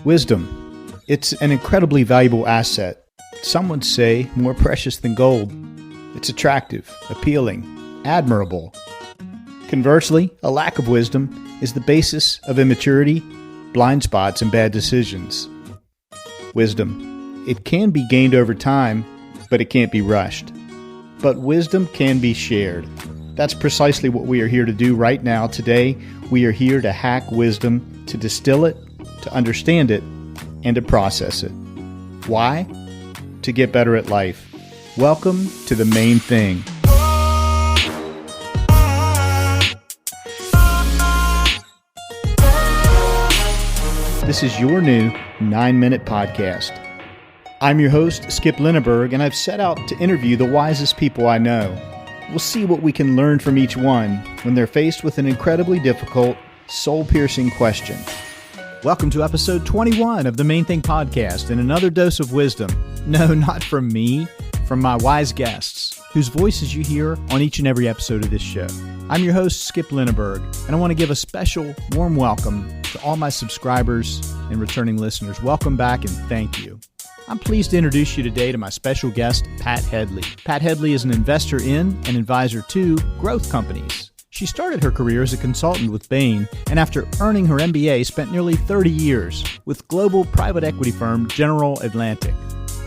Wisdom. It's an incredibly valuable asset. Some would say more precious than gold. It's attractive, appealing, admirable. Conversely, a lack of wisdom is the basis of immaturity, blind spots, and bad decisions. Wisdom. It can be gained over time, but it can't be rushed. But wisdom can be shared. That's precisely what we are here to do right now. Today, we are here to hack wisdom, to distill it, to understand it, and to process it. Why? To get better at life. Welcome to The Main Thing. This is your new 9-minute podcast. I'm your host, Skip Linneberg, and I've set out to interview the wisest people I know. We'll see what we can learn from each one when they're faced with an incredibly difficult, soul-piercing question. Welcome to episode 21 of the Main Thing podcast and another dose of wisdom. No, not from me, from my wise guests, whose voices you hear on each and every episode of this show. I'm your host, Skip Linneberg, and I want to give a special, warm welcome to all my subscribers and returning listeners. Welcome back and thank you. I'm pleased to introduce you today to my special guest, Pat Hedley. Pat Hedley is an investor in and advisor to growth companies. She started her career as a consultant with Bain, and after earning her MBA, spent nearly 30 years with global private equity firm General Atlantic.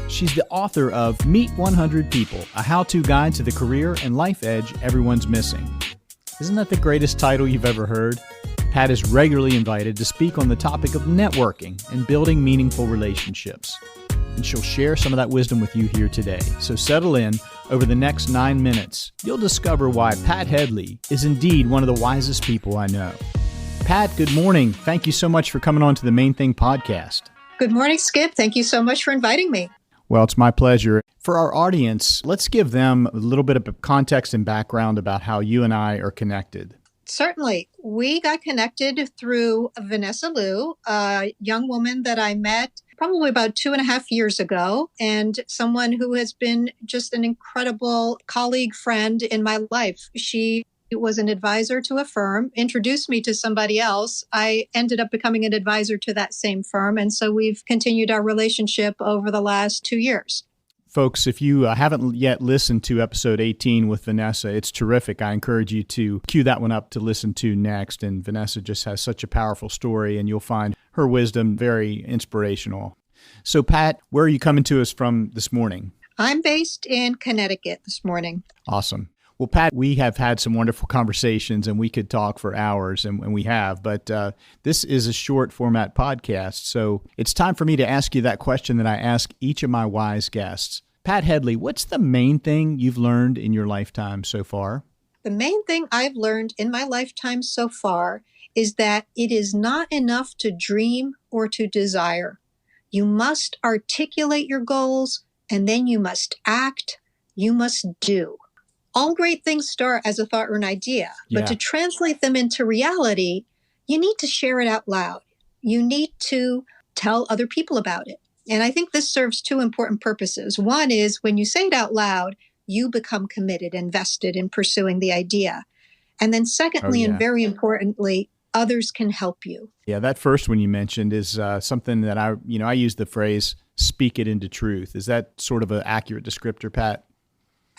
She's the author of Meet 100 People, a how-to guide to the career and life edge everyone's missing. Isn't that the greatest title you've ever heard? Pat is regularly invited to speak on the topic of networking and building meaningful relationships. And she'll share some of that wisdom with you here today. So settle in. Over the next 9 minutes, you'll discover why Pat Hedley is indeed one of the wisest people I know. Pat, good morning. Thank you so much for coming on to the Main Thing podcast. Good morning, Skip. Thank you so much for inviting me. Well, it's my pleasure. For our audience, let's give them a little bit of context and background about how you and I are connected. Certainly. We got connected through Vanessa Liu, a young woman that I met probably about 2.5 years ago, and someone who has been just an incredible colleague, friend in my life. She was an advisor to a firm, introduced me to somebody else. I ended up becoming an advisor to that same firm, and so we've continued our relationship over the last 2 years. Folks, if you haven't yet listened to episode 18 with Vanessa, it's terrific. I encourage you to cue that one up to listen to next. And Vanessa just has such a powerful story, and you'll find her wisdom very inspirational. So, Pat, where are you coming to us from this morning? I'm based in Connecticut this morning. Awesome. Well, Pat, we have had some wonderful conversations, and we could talk for hours, and we have. But this is a short format podcast, so it's time for me to ask you that question that I ask each of my wise guests. Pat Hedley, what's the main thing you've learned in your lifetime so far? The main thing I've learned in my lifetime so far is that it is not enough to dream or to desire. You must articulate your goals, and then you must act, you must do. All great things start as a thought or an idea, but to translate them into reality, you need to share it out loud. You need to tell other people about it. And I think this serves two important purposes. One is when you say it out loud, you become committed, invested in pursuing the idea. And then secondly, and very importantly, others can help you. Yeah, that first one you mentioned is something that I use the phrase, speak it into truth. Is that sort of an accurate descriptor, Pat?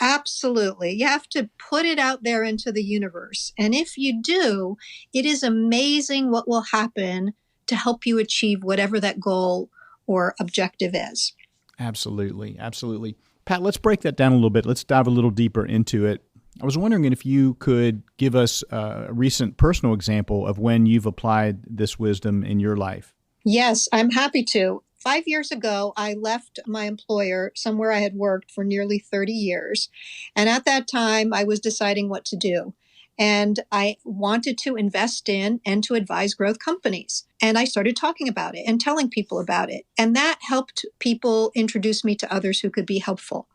Absolutely. You have to put it out there into the universe. And if you do, it is amazing what will happen to help you achieve whatever that goal or objective is. Absolutely. Absolutely. Pat, let's break that down a little bit. Let's dive a little deeper into it. I was wondering if you could give us a recent personal example of when you've applied this wisdom in your life. Yes, I'm happy to. 5 years ago, I left my employer, somewhere I had worked for nearly 30 years. And at that time, I was deciding what to do. And I wanted to invest in and to advise growth companies. And I started talking about it and telling people about it. And that helped people introduce me to others who could be helpful.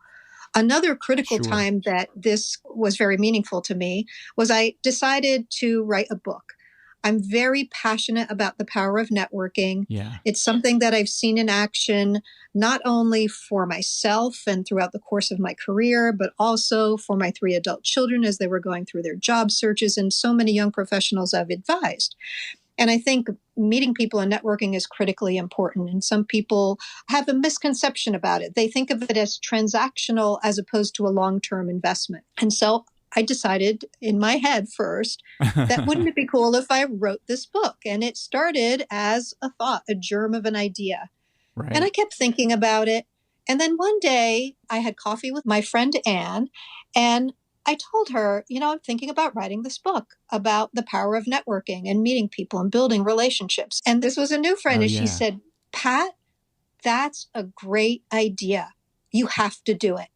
Another critical time that this was very meaningful to me was I decided to write a book. I'm very passionate about the power of networking. Yeah. It's something that I've seen in action, not only for myself and throughout the course of my career, but also for my 3 adult children as they were going through their job searches and so many young professionals I've advised. And I think meeting people and networking is critically important. And some people have a misconception about it. They think of it as transactional as opposed to a long-term investment. And so I decided in my head first that wouldn't it be cool if I wrote this book? And it started as a thought, a germ of an idea. Right. And I kept thinking about it. And then one day I had coffee with my friend Anne, and I told her, I'm thinking about writing this book about the power of networking and meeting people and building relationships. And this was a new friend. And she said, Pat, that's a great idea. You have to do it.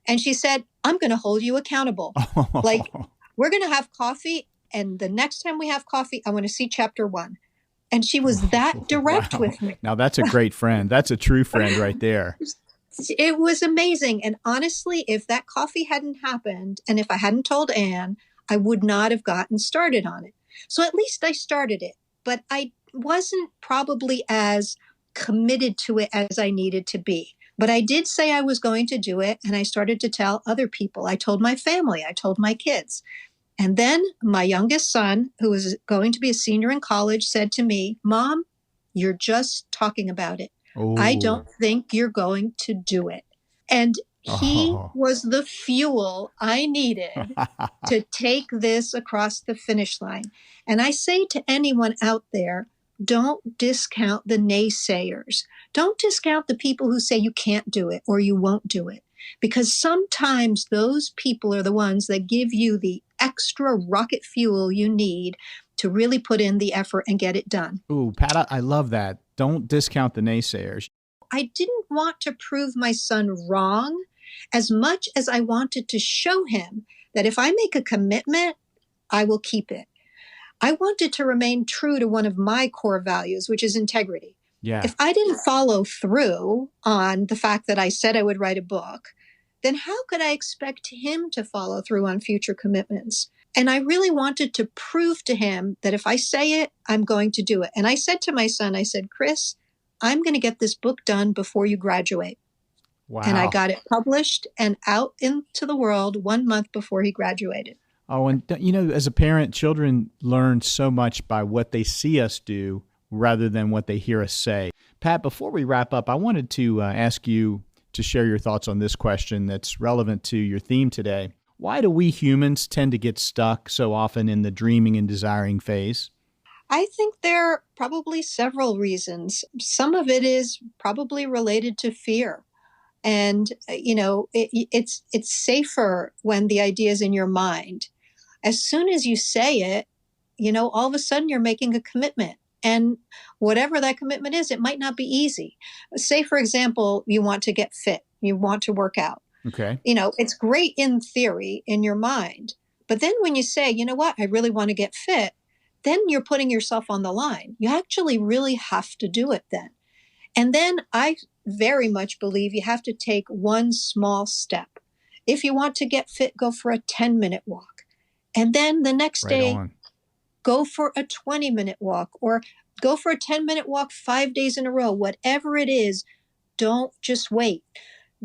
And she said, I'm going to hold you accountable. Like, we're going to have coffee. And the next time we have coffee, I want to see chapter 1. And she was that direct with me. Now, that's a great friend. That's a true friend right there. It was amazing. And honestly, if that coffee hadn't happened, and if I hadn't told Anne, I would not have gotten started on it. So at least I started it, but I wasn't probably as committed to it as I needed to be. But I did say I was going to do it, and I started to tell other people. I told my family, I told my kids. And then my youngest son, who was going to be a senior in college, said to me, Mom, you're just talking about it. I don't think you're going to do it. And he was the fuel I needed to take this across the finish line. And I say to anyone out there, don't discount the naysayers. Don't discount the people who say you can't do it or you won't do it. Because sometimes those people are the ones that give you the extra rocket fuel you need to really put in the effort and get it done. Ooh, Pat, I love that. Don't discount the naysayers. I didn't want to prove my son wrong as much as I wanted to show him that if I make a commitment, I will keep it. I wanted to remain true to one of my core values, which is integrity. Yeah. If I didn't follow through on the fact that I said I would write a book, then how could I expect him to follow through on future commitments? And I really wanted to prove to him that if I say it, I'm going to do it. And I said to my son, I said, Chris, I'm going to get this book done before you graduate. Wow. And I got it published and out into the world 1 month before he graduated. Oh, and as a parent, children learn so much by what they see us do rather than what they hear us say. Pat, before we wrap up, I wanted to ask you to share your thoughts on this question that's relevant to your theme today. Why do we humans tend to get stuck so often in the dreaming and desiring phase? I think there are probably several reasons. Some of it is probably related to fear. And, it's safer when the idea is in your mind. As soon as you say it, all of a sudden you're making a commitment. And whatever that commitment is, it might not be easy. Say, for example, you want to get fit. You want to work out. Okay. It's great in theory in your mind. But then when you say, you know what, I really want to get fit, then you're putting yourself on the line. You actually really have to do it then. And then I very much believe you have to take one small step. If you want to get fit, go for a 10-minute walk. And then the next day, go for a 20-minute walk or go for a 10-minute walk 5 days in a row. Whatever it is, don't just wait.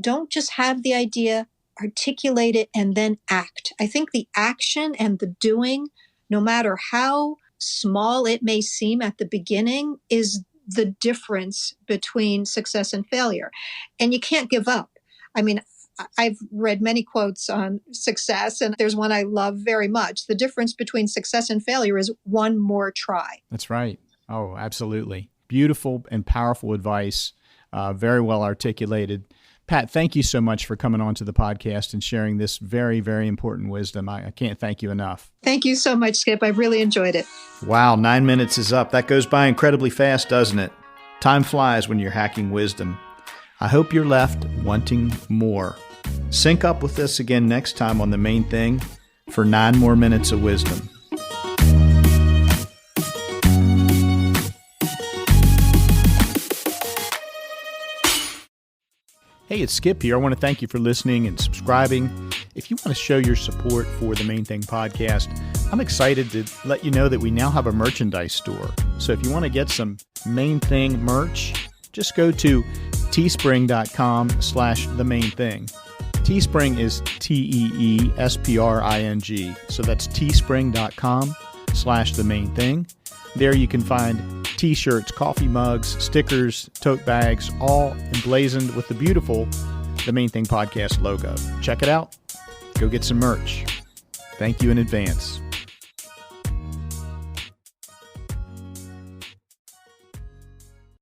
Don't just have the idea, articulate it, and then act. I think the action and the doing, no matter how small it may seem at the beginning, is the difference between success and failure. And you can't give up. I mean, I've read many quotes on success, and there's one I love very much. The difference between success and failure is one more try. That's right. Oh, absolutely. Beautiful and powerful advice. Very well articulated. Pat, thank you so much for coming on to the podcast and sharing this very, very important wisdom. I can't thank you enough. Thank you so much, Skip. I've really enjoyed it. Wow, 9 minutes is up. That goes by incredibly fast, doesn't it? Time flies when you're hacking wisdom. I hope you're left wanting more. Sync up with us again next time on The Main Thing for 9 more minutes of wisdom. Hey, it's Skip here. I want to thank you for listening and subscribing. If you want to show your support for the Main Thing podcast, I'm excited to let you know that we now have a merchandise store. So if you want to get some Main Thing merch, just go to teespring.com/themainthing. Teespring is TEESPRING. So that's teespring.com/themainthing. There you can find t-shirts, coffee mugs, stickers, tote bags, all emblazoned with the beautiful The Main Thing Podcast logo. Check it out. Go get some merch. Thank you in advance.